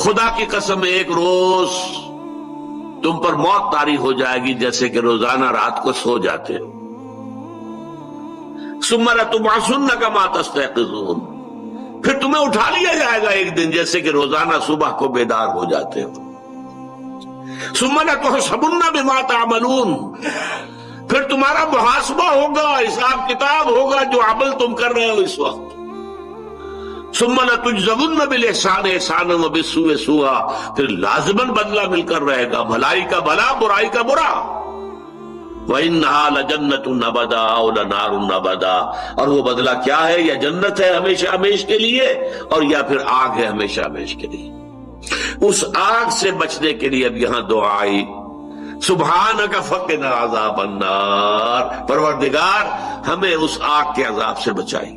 خدا کی قسم ایک روز تم پر موت طاری ہو جائے گی جیسے کہ روزانہ رات کو سو جاتے ہو. ثم لتبعثن کما تستيقظون، پھر تمہیں اٹھا لیا جائے گا ایک دن جیسے کہ روزانہ صبح کو بیدار ہو جاتے ہو. ثم لتحسبن بما تعملون، پھر تمہارا محاسبہ ہوگا، حساب کتاب ہوگا جو عمل تم کر رہے ہو اس وقت. ثم لتجزون بالاحسان احسانا وبالسوء سوءا، پھر لازماً بدلہ مل کر رہے گا، بھلائی کا بھلا برائی کا برا. وَإِنَّهَا لَجَنَّةٌ أَبَدًا أَوْ لَنَارٌ أَبَدًا، اور وہ بدلہ کیا ہے؟ یا جنت ہے ہمیشہ ہمیشہ کے لیے، اور یا پھر آگ ہے ہمیشہ ہمیشہ کے لیے. اس آگ سے بچنے کے لیے اب یہاں دعا آئی، سبحانک فقنا عذاب النار، پروردگار ہمیں اس آگ کے عذاب سے بچائی.